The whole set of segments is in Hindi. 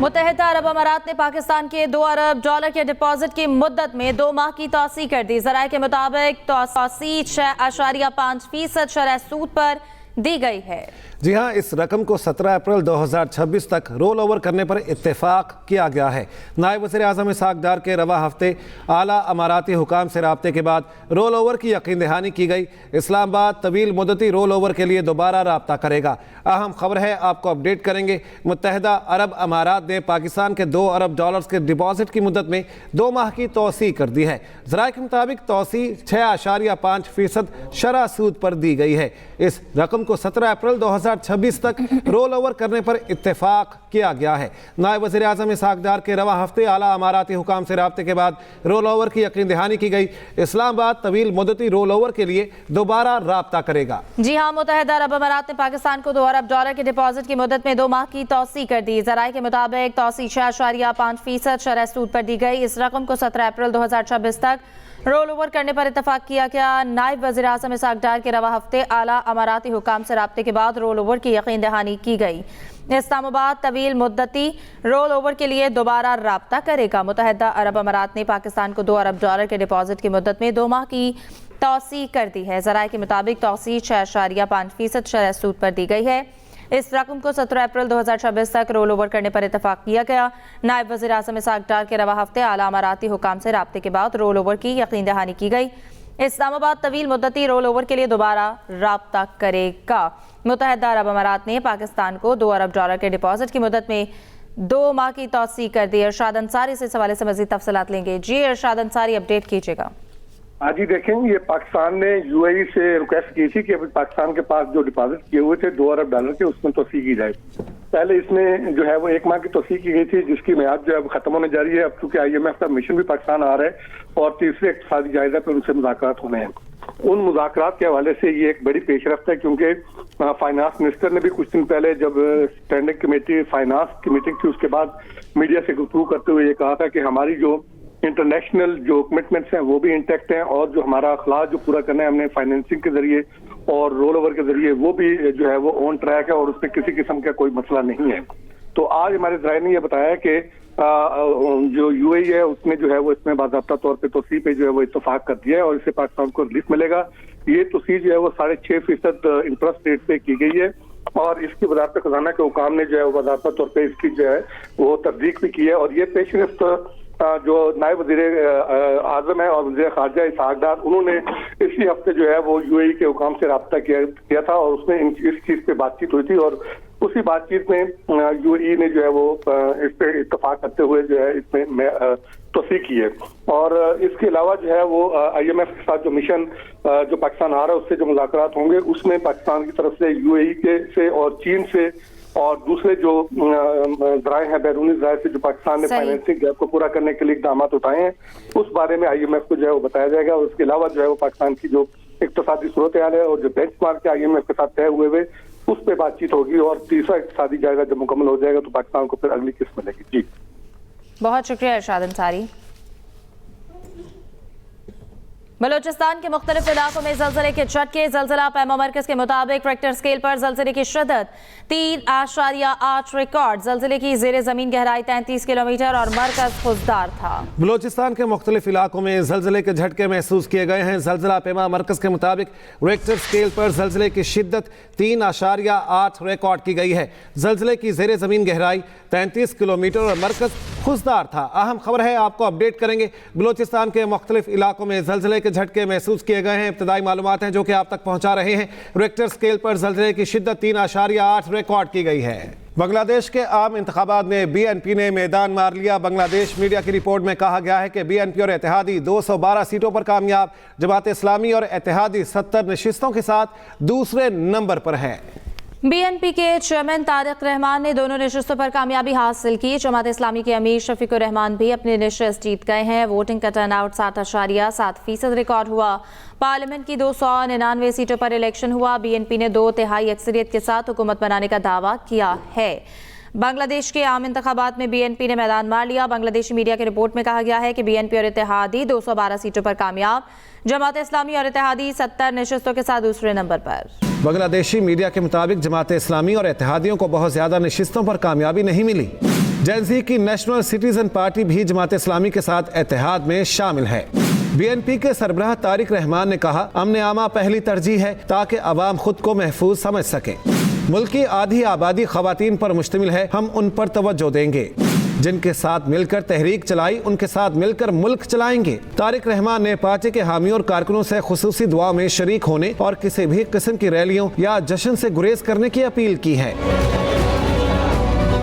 मुत्तहिदा अरब अमारात ने पाकिस्तान के $2 अरब के डिपॉजिट की मुद्दत में 2 माह की तौसीह कर दी। ज़राए के मुताबिक तौसीह 6.5% शरह सूद पर दी गई है। जी हाँ, इस रकम को 17 अप्रैल 2026 तक रोल ओवर करने पर इत्तेफाक किया गया है। नायब वज़ीर आज़म इसहाक़ डार के रवा हफ्ते आला अमाराती हुकाम से राब्ते के बाद रोल ओवर की यकीन दहानी की गई। इस्लामाबाद तवील मुद्दती रोल ओवर के लिए दोबारा राब्ता करेगा। अहम खबर है, आपको अपडेट करेंगे। मुत्तहिदा अरब अमारात ने पाकिस्तान के $2 अरब के डिपॉजिट की मुद्दत में 2 माह की तौसीह कर दी है। ज़राए के मुताबिक तौसीह 6.5% शरह सूद पर दी गई है। इस रकम को 17 अप्रैल 2026 तक रोल ओवर करने पर इत्तेफाक किया गया है। नायब वज़ीर आज़म इसहाक़ डार के रवा हफ्ते आला अमाराती हुकाम से राब्ते के बाद रोल ओवर की यकीन दहानी की गई। इस्लामाबाद तवील मुद्दती रोल ओवर के लिए दोबारा राब्ता करेगा। जी हाँ, मुत्तहिदा अरब अमारात ने पाकिस्तान को $2 अरब के डिपॉजिट की मुद्दत में 2 माह की तौसीह कर दी। ज़राए के मुताबिक तौसीह 6.5% शरह सूद पर दी गई। इस रकम को 17 अप्रैल 2026 तक रोल ओवर करने पर इत्तफाक किया गया। नायब वज़ीर आज़म इसहाक़ डार के रवा हफ्ते आला अमाराती हुकाम से राब्ते के बाद रोल ओवर की यकीन दहानी की गई। इस्लामाबाद तवील मुद्दती रोल ओवर के लिए दोबारा राब्ता करेगा। मुत्तहिदा अरब अमारात ने पाकिस्तान को $2 अरब के डिपॉजिट की मुद्दत में 2 माह की तौसीह कर दी है। ज़राए के मुताबिक तौसीह 6.5% शरह सूद पर दी गई है। इस रकम को 17 अप्रैल 2026 तक रोल ओवर करने पर इत्तफाक किया गया। नायब वज़ीर आज़म इसहाक़ डार के रवा हफ्ते आला अमाराती हुकाम से राब्ते के बाद रोल ओवर की यकीन दहानी की गई। इस्लामाबाद तवील मुद्दती रोल ओवर के लिए दोबारा राब्ता करेगा। मुत्तहिदा अरब अमारात ने पाकिस्तान को $2 अरब के डिपॉजिट की मुद्दत में 2 माह की तौसीह कर दी। इरशाद अंसारी से इस हवाले से मज़ीद तफसीलात लेंगे। जी इरशाद अंसारी, अपडेट कीजिएगा। हाँ जी, देखें, ये पाकिस्तान ने यूएई से रिक्वेस्ट की थी कि अभी पाकिस्तान के पास जो डिपॉजिट किए हुए थे $2 अरब के, उसमें तौसीह की जाए। पहले इसमें जो है वो 1 माह की तौसीह की गई थी, जिसकी मियाद जो है खत्म होने जा रही है। अब चूंकि IMF का मिशन भी पाकिस्तान आ रहा है और तीसरे इक़्तिसादी जायजा पे उनसे मुज़ाकरात होने हैं। उन मुज़ाकरात के हवाले से ये एक बड़ी पेशरफ्त है, क्योंकि फाइनेंस मिनिस्टर ने भी कुछ दिन पहले जब स्टैंडिंग कमेटी फाइनेंस की मीटिंग थी, उसके बाद मीडिया से गुफ्तगू करते हुए ये कहा था कि हमारी जो इंटरनेशनल जो कमिटमेंट्स हैं वो भी इंटैक्ट हैं, और जो हमारा अखलाक जो पूरा करना है हमने फाइनेंसिंग के जरिए और रोल ओवर के जरिए, वो भी जो है वो ऑन ट्रैक है और उसमें किसी किस्म का कोई मसला नहीं है। तो आज हमारे ज़राए ने यह बताया कि जो यूएई है उसने जो है वो इसमें बाज़ाब्ता तौर पे तौसीह पे जो है वो इत्तफाक कर दिया है और इससे पाकिस्तान को रिलीफ मिलेगा। ये तौसीह जो है वो 6.5% इंटरेस्ट रेट पे की गई है और इसकी वज़ारत खजाना के हुकाम ने जो है वो बाज़ाब्ता तौर पे इसकी जो है वो तस्दीक भी की है। और ये पेशरफ्त जो नायब वज़ीर आज़म है और वज़ीर ख़ारजा इसहाक़ डार, उन्होंने इसी हफ्ते जो है वो यूएई के हुकाम से राब्ता किया था और उसमें इस चीज़ पे बातचीत हुई थी और उसी बातचीत में यूएई ने जो है वो इस पे इत्तफाक करते हुए जो है इसमें तौसीह की है। और इसके अलावा जो है वो IMF के साथ जो मिशन जो पाकिस्तान आ रहा है उससे जो मुज़ाकरात होंगे, उसमें पाकिस्तान की तरफ से यूएई के से और चीन से और दूसरे जो ज़राए हैं, बैरूनी ज़राए से जो पाकिस्तान ने फाइनेंसिंग गैप को पूरा करने के लिए इक़दाम उठाए हैं, उस बारे में IMF को जो है वो बताया जाएगा। और उसके अलावा जो है वो पाकिस्तान की जो इक़्तिसादी सूरत हाल है और जो बेंचमार्क है IMF के साथ तय हुए हुए, उस पर बातचीत होगी और तीसरा इक़्तिसादी जायजा जब मुकम्मल हो जाएगा तो पाकिस्तान को फिर अगली किस्त मिलेगी। जी बहुत शुक्रिया इरशाद अंसारी। बलोचिस्तान के मुख्तलिफ इलाकों में ज़लज़ले के झटके। ज़लज़ला पैमा मरकज़ के मुताबिक रेक्टर स्केल पर ज़लज़ले की शिद्दत 3.8 रिकॉर्ड। ज़लज़ले की ज़ेरे ज़मीन गहराई 33 किलोमीटर और मरकज़ खुशदार था। बलोचिस्तान के मुख्तलिफ इलाकों में ज़लज़ले के झटके महसूस किए गए हैं। ज़लज़ला पैमा मरकज़ के मुताबिक रेक्टर स्केल पर ज़लज़ले की शिद्दत 3.8 रिकॉर्ड की गई है। ज़लज़ले की ज़ेरे ज़मीन गहराई 33 किलोमीटर और मरकज़ खुशदार था। अहम खबर है, आपको अपडेट करेंगे। बलोचिस्तान के मुख्तलिफ इलाकों में ज़लज़ले झटके महसूस किए गए हैं। इब्तदाई मालूमात हैं जो कि आप तक पहुंचा रहे हैं। रेक्टर स्केल पर ज़लज़ले की शिद्दत 3.8 रिकॉर्ड की गई है। बांग्लादेश के आम इंतखाबात में BNP ने मैदान मार लिया। बांग्लादेश मीडिया की रिपोर्ट में कहा गया है कि BNP और इत्तेहादी 212 सीटों पर कामयाब। जमात इस्लामी और इत्तेहादी 70 नशिस्तों के साथ दूसरे नंबर पर है। BNP के चेयरमैन तारिक रहमान ने दोनों नशिस्तों पर कामयाबी हासिल की। जमात इस्लामी के अमीर शफीकुर रहमान भी अपनी नशिस्त जीत गए हैं। वोटिंग का टर्नआउट 7.7% रिकॉर्ड हुआ। पार्लियामेंट की 299 सीटों पर इलेक्शन हुआ। BNP ने 2/3 अक्सरियत के साथ हुकूमत बनाने का दावा किया है। बांग्लादेश के आम इंतखाबात में BNP ने मैदान मार लिया। बांग्लादेशी मीडिया की रिपोर्ट में कहा गया है कि BNP और इत्तेहादी 212 सीटों पर कामयाब। जमात इस्लामी और इत्तेहादी 70 नशिस्तों के साथ दूसरे नंबर पर। बांग्लादेशी मीडिया के मुताबिक जमात इस्लामी और इत्तेहादियों को बहुत ज्यादा नशिस्तों पर कामयाबी नहीं मिली। जेएनसी की नेशनल सिटीजन पार्टी भी जमात इस्लामी के साथ इत्तेहाद में शामिल है। बीएनपी के सरबराह तारिक रहमान ने कहा, अमन आमा पहली तरजीह है ताकि अवाम खुद को महफूज समझ सकें। मुल्क की आधी आबादी खवातीन पर मुश्तमिल है, हम उन पर तवज्जो देंगे। जिनके साथ मिलकर तहरीक चलाई उनके साथ मिलकर मुल्क चलाएंगे। तारिक रहमान ने पार्टी के हामियों और कारकुनों से खुसूसी दुआ में शरीक होने और किसी भी किस्म की रैलियों या जश्न से गुरेज करने की अपील की है।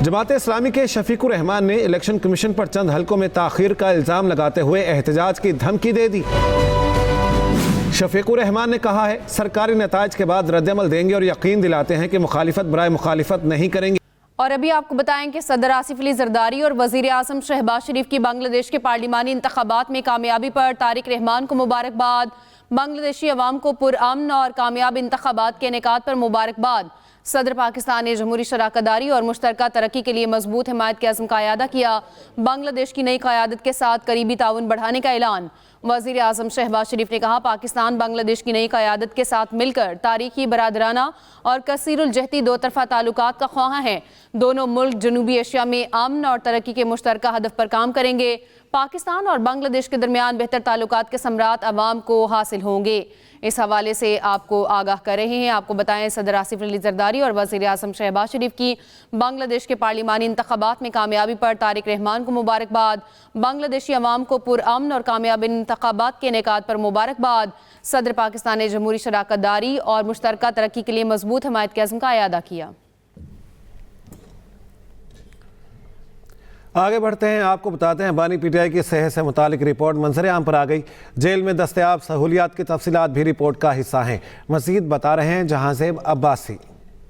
जमात इस्लामी के शफीकुर रहमान ने इलेक्शन कमीशन पर चंद हलकों में ताखीर का इल्जाम लगाते हुए एहतजाज की धमकी दे दी। शफीकुर रहमान ने कहा है, सरकारी नताइज के बाद रद्दअमल देंगे और यकीन दिलाते हैं कि मुखालिफत बराए मुखालिफत नहीं करेंगे। और अभी आपको बताएं कि सदर आसिफ अली जरदारी और वजीर आजम शहबाज शरीफ की बांग्लादेश के पार्लिमानी इंतखाबात में कामयाबी पर तारिक रहमान को मुबारकबाद। बांग्लादेशी अवाम को पुरअमन और कामयाब इंतखाबात के इनेकाद पर मुबारकबाद। सदर पाकिस्तान ने जमहूरी शराकतदारी और मुश्तरका तरक्की के लिए मजबूत हिमायत के अज़्म का अयादा किया। बांग्लादेश की नई क़यादत के साथ करीबी ताउन बढ़ाने का ऐलान। वज़ीर आज़म शहबाज शरीफ ने कहा, पाकिस्तान बांग्लादेश की नई क़यादत के साथ मिलकर तारीखी, बरादराना और कसीरुल जहती दो तरफ़ा ताल्लुकात का ख्वाहां है। दोनों मुल्क जनूबी एशिया में अमन और तरक्की के मुश्तरका हदफ पर काम करेंगे। पाकिस्तान और बांग्लादेश के दरमियान बेहतर ताल्लुकात के समरात अवाम को हासिल होंगे। इस हवाले से आपको आगाह कर रहे हैं। आपको बताएं, सदर आसिफ अली जरदारी और वज़ीर आज़म शहबाज शरीफ की बांग्लादेश के पार्लिमानी इंतखाबात में कामयाबी पर तारिक रहमान को मुबारकबाद। बांग्लादेशी अवाम को पुरअमन और कामयाब इंतखाबात के इनेकाद पर मुबारकबाद। सदर पाकिस्तान ने जमहूरी शराकतदारी और मुश्तरका तरक्की के लिए मजबूत हिमायत के अज़्म का अयादा किया। आगे बढ़ते हैं, आपको बताते हैं बानी पीटीआई की सेहत से मुतालिक रिपोर्ट मंजर आम पर आ गई। जेल में दस्तयाब सहूलियात की तफसीलात भी रिपोर्ट का हिस्सा हैं। मज़ीद बता रहे हैं जहांज़ेब अब्बासी।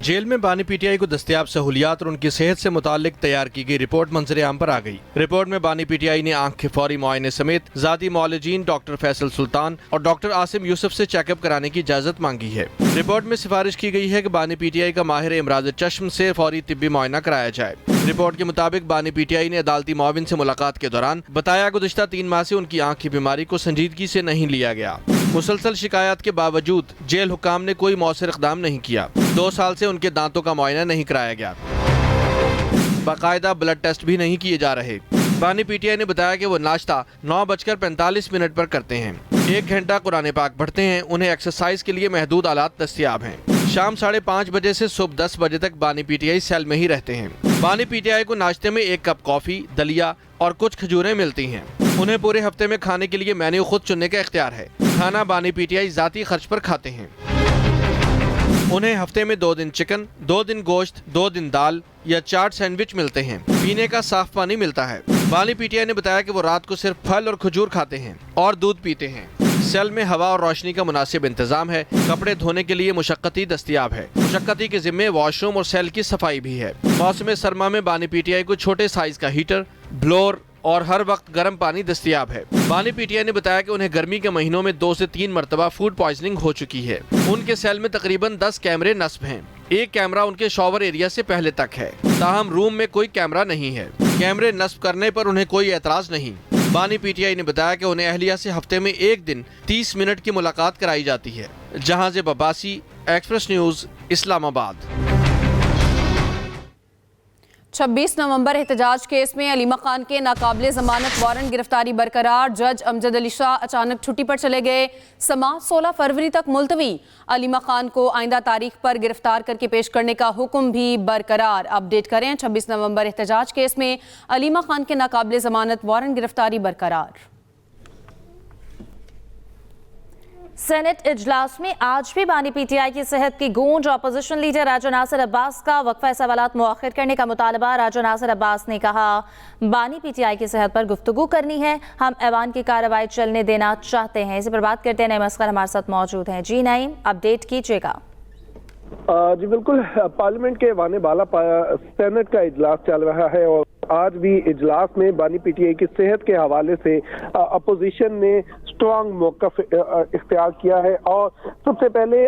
जेल में बानी पीटीआई को दस्तयाब सहूलियात और उनकी सेहत से मुतालिक तैयार की गई रिपोर्ट मंजर आम पर आ गई। रिपोर्ट में बानी पीटीआई ने आंख के फौरी मुआयने समेत ज़ाती मौलजीन डॉक्टर फैसल सुल्तान और डॉक्टर आसिम यूसुफ से चेकअप कराने की इजाज़त मांगी है। रिपोर्ट में सिफारिश की गई है कि बानी पीटीआई का माहिर इमराज चश्म से फौरी तिब्बी मुआयना कराया जाए। रिपोर्ट के मुताबिक बानी पीटीआई ने अदालती मुआविन से मुलाकात के दौरान बताया, गुज़िश्ता 3 माह से उनकी आंख की बीमारी को संजीदगी से नहीं लिया गया। मुसलसल शिकायत के बावजूद जेल हुकाम ने कोई मौसर इक़दाम नहीं किया। 2 साल से उनके दांतों का मुआयना नहीं कराया गया। बाकायदा ब्लड टेस्ट भी नहीं किए जा रहे। बानी पीटीआई ने बताया कि वो नाश्ता 9:45 पर करते हैं। 1 घंटा कुरान पाक पढ़ते हैं। उन्हें एक्सरसाइज के लिए महदूद आलात दस्तियाब हैं। शाम 5:30 बजे से सुबह 10 बजे तक बानी पीटीआई सेल में ही रहते हैं। बानी पीटीआई को नाश्ते में 1 कप कॉफी, दलिया और कुछ खजूरें मिलती हैं। उन्हें पूरे हफ्ते में खाने के लिए मेन्यू खुद चुनने का इख्तियार है। खाना बानी पीटीआई जाती खर्च पर खाते हैं। उन्हें हफ्ते में 2 दिन चिकन, 2 दिन गोश्त, 2 दिन दाल या चाट सैंडविच मिलते हैं। पीने का साफ पानी मिलता है। बानी पीटीआई ने बताया कि वो रात को सिर्फ फल और खजूर खाते हैं और दूध पीते हैं। सेल में हवा और रोशनी का मुनासिब इंतजाम है। कपड़े धोने के लिए मुशक्कती दस्तियाब है। मुशक्कती के जिम्मे वॉशरूम और सेल की सफाई भी है। मौसम सरमा में बानी पीटीआई को छोटे साइज का हीटर, ब्लोअर और हर वक्त गर्म पानी दस्तियाब है। बानी पीटीआई ने बताया कि उन्हें गर्मी के महीनों में 2 से 3 मरतबा फूड पॉइजनिंग हो चुकी है। उनके सेल में तकरीबन 10 कैमरे नस्ब हैं। 1 कैमरा उनके शॉवर एरिया से पहले तक है, ताहम रूम में कोई कैमरा नहीं है। कैमरे नस्ब करने पर उन्हें कोई एतराज नहीं। बानी पीटीआई ने बताया कि उन्हें अहलिया से हफ्ते में 1 दिन 30 मिनट की मुलाकात कराई जाती है। Jahanzeb Abbasi, express news, Islamabad. 26 नवंबर एहतजाज केस में अलीमा खान के नाकाबिले जमानत वारंट गिरफ्तारी बरकरार। जज अमजद अली शाह अचानक छुट्टी पर चले गए। समाअत 16 फरवरी तक मुलतवी। अलीमा खान को आइंदा तारीख पर गिरफ्तार करके पेश करने का हुक्म भी बरकरार। अपडेट करें, 26 नवंबर एहतजाज केस में अलीमा खान के नाकाबिले जमानत वारंट गिरफ्तारी बरकरार। सेनेट इजलास में आज भी बानी पीटीआई की सेहत की गूंज। अपोजिशन लीडर राजा नासिर अब्बास का वक्फा सवालात मुआखिर करने का मुतालबा। राजा नासिर अब्बास ने कहा, बानी पीटीआई की सेहत पर गुफ्तगू करनी है, हम ऐवान की कार्रवाई चलने देना चाहते हैं। इसी पर बात करते हैं, नईम असगर हमारे साथ मौजूद हैं। जी नईम, अपडेट कीजिएगा। जी बिल्कुल, पार्लियामेंट के वाने बाला सेनेट का इजलास चल रहा है और आज भी इजलास में बानी पीटीआई की सेहत के हवाले से अपोजिशन ने स्ट्रांग मौक़िफ़ इख्तियार किया है और सबसे पहले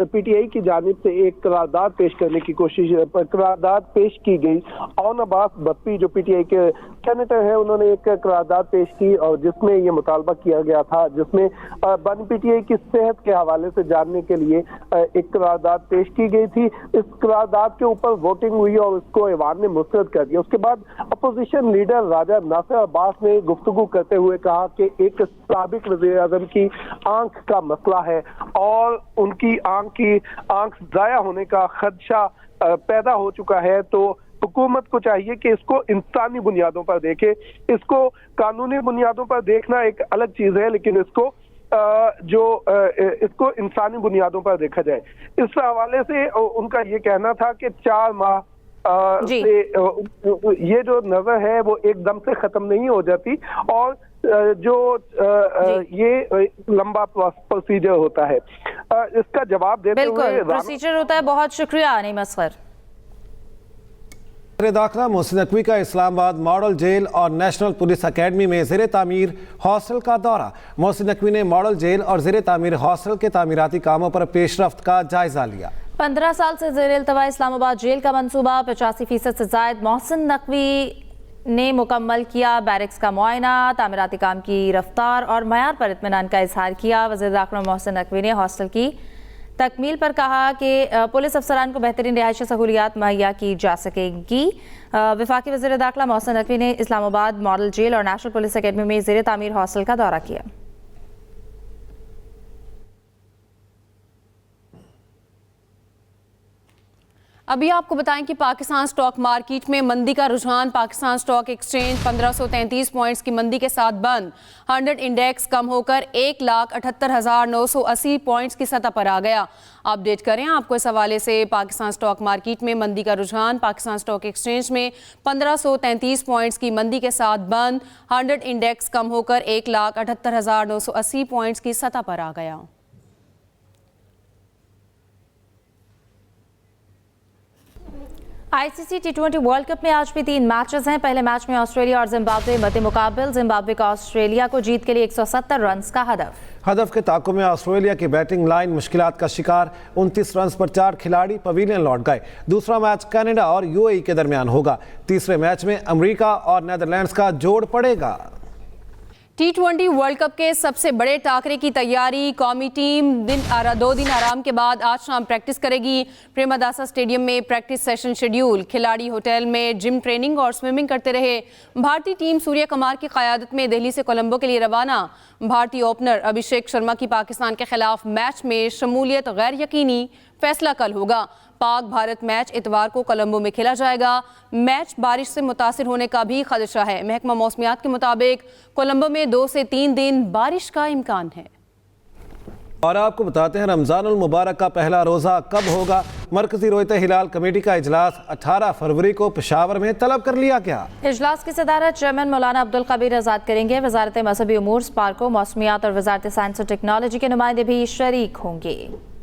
पीटीआई की जानिब से एक करारदाद पेश करने की करारदाद पेश की गई। ऑन अब्बास बप्पी जो पीटीआई के सेनेटर है, उन्होंने एक करारदाद पेश की और जिसमें ये मुतालबा किया गया था, जिसमें बानी पीटीआई की सेहत के हवाले से जानने के लिए एक करारदाद पेश की गई थी। इस करारदाद के ऊपर वोटिंग हुई और उसको ऐवान ने मुस्तरद कर दिया। उसके बाद अपोजिशन लीडर राजा नासिर अब्बास ने गुफ्तगू करते हुए कहा कि एक साबिक वज़ीर आज़म की आंख का मसला है और उनकी आंख ज़ाया होने का खदशा पैदा हो चुका है, तो हुकूमत को चाहिए कि इसको इंसानी बुनियादों पर देखे। इसको कानूनी बुनियादों पर देखना एक अलग चीज है, लेकिन इसको इसको इंसानी बुनियादों पर देखा जाए। इस हवाले से उनका ये कहना था कि 4 माह से ये जो नजर है वो एकदम से खत्म नहीं हो जाती और ये लंबा प्रोसीजर होता है। इसका जवाब देते हुए प्रोसीजर होता है। बहुत शुक्रिया नईम असगर। दाखिला मोहसिन नकवी का इस्लामाबाद मॉडल जेल और नेशनल पुलिस अकेडमी में ज़ेर तामीर हॉस्टल का दौरा। मोहसिन नकवी ने मॉडल जेल और ज़ेर तामीर हॉस्टल के तामीराती कामों पर पेशरफ्त का जायजा लिया। 15 साल से ज़ेर इल्तवा इस्लामाबाद जेल का मंसूबा 85% से जायद। मोहसिन नकवी ने मुकम्मल किया बैरिक्स का मुआयना, तामीराती काम की रफ्तार और मयार पर इत्मीनान का इजहार किया। वज़ीर दाखिला मोहसिन नकवी ने हॉस्टल की तकमील पर कहा कि पुलिस अफसरान को बेहतरीन रिहायशी सहूलियात मुहैया की जा सकेगी। वफाकी वज़ीर दाखिला मोहसिन नकवी ने इस्लामाबाद मॉडल जेल और नेशनल पुलिस अकेडमी में ज़ेर तामीर हॉस्टल का दौरा किया। अभी आपको बताएं कि पाकिस्तान स्टॉक मार्केट में मंदी का रुझान। पाकिस्तान स्टॉक एक्सचेंज 1533 पॉइंट्स की मंदी के साथ बंद। 100 इंडेक्स कम होकर 1,78,980 पॉइंट्स की सतह पर आ गया। अपडेट करें आपको इस हवाले से। पाकिस्तान स्टॉक मार्केट में मंदी का रुझान। पाकिस्तान स्टॉक एक्सचेंज में 1533 पॉइंट्स की मंदी के साथ बंद। 100 इंडेक्स कम होकर 1,78,980 पॉइंट्स की सतह पर आ गया। आईसीसी T20 वर्ल्ड कप में आज भी 3 मैचेस हैं। पहले मैच में ऑस्ट्रेलिया और जिम्बाब्वे मद्दे मुकाबिल। जिम्बाब्वे का ऑस्ट्रेलिया को जीत के लिए 170 रन का हदफ के ताक़ुब में ऑस्ट्रेलिया की बैटिंग लाइन मुश्किलात का शिकार। 29 रन पर 4 खिलाड़ी पवेलियन लौट गए। दूसरा मैच कनाडा और यूएई के दरमियान होगा। तीसरे मैच में अमेरिका और नेदरलैंड्स का जोड़ पड़ेगा। T20 वर्ल्ड कप के सबसे बड़े टाकरे की तैयारी। कौमी टीम 2 दिन आराम के बाद आज शाम प्रैक्टिस करेगी। प्रेमदासा स्टेडियम में प्रैक्टिस सेशन शेड्यूल। खिलाड़ी होटल में जिम ट्रेनिंग और स्विमिंग करते रहे। भारतीय टीम सूर्य कुमार की क़यादत में दिल्ली से कोलंबो के लिए रवाना। भारतीय ओपनर अभिषेक शर्मा की पाकिस्तान के खिलाफ मैच में शमूलियत गैर यकीनी, फैसला कल होगा। पाक भारत मैच इतवार को कोलंबो में खेला जाएगा। मैच बारिश से मुतासिर होने का भी खदशा है। महकमा मौसमियात के मुताबिक कोलंबो में 2 से 3 दिन बारिश का इम्कान है। और आपको बताते हैं रमजानुल मुबारक का पहला रोज़ा कब होगा। मरकजी रोयते हिलाल कमेटी का इजलास 18 फरवरी को पेशावर में तलब कर लिया गया। इजलास की सदारत चेयरमैन मौलाना अब्दुल कबीर आज़ाद करेंगे। वजारत मजहबी उमूर, स्पार्को, मौसमियात और वजारत साइंस और टेक्नोलॉजी के नुमाइंदे भी शरीक होंगे।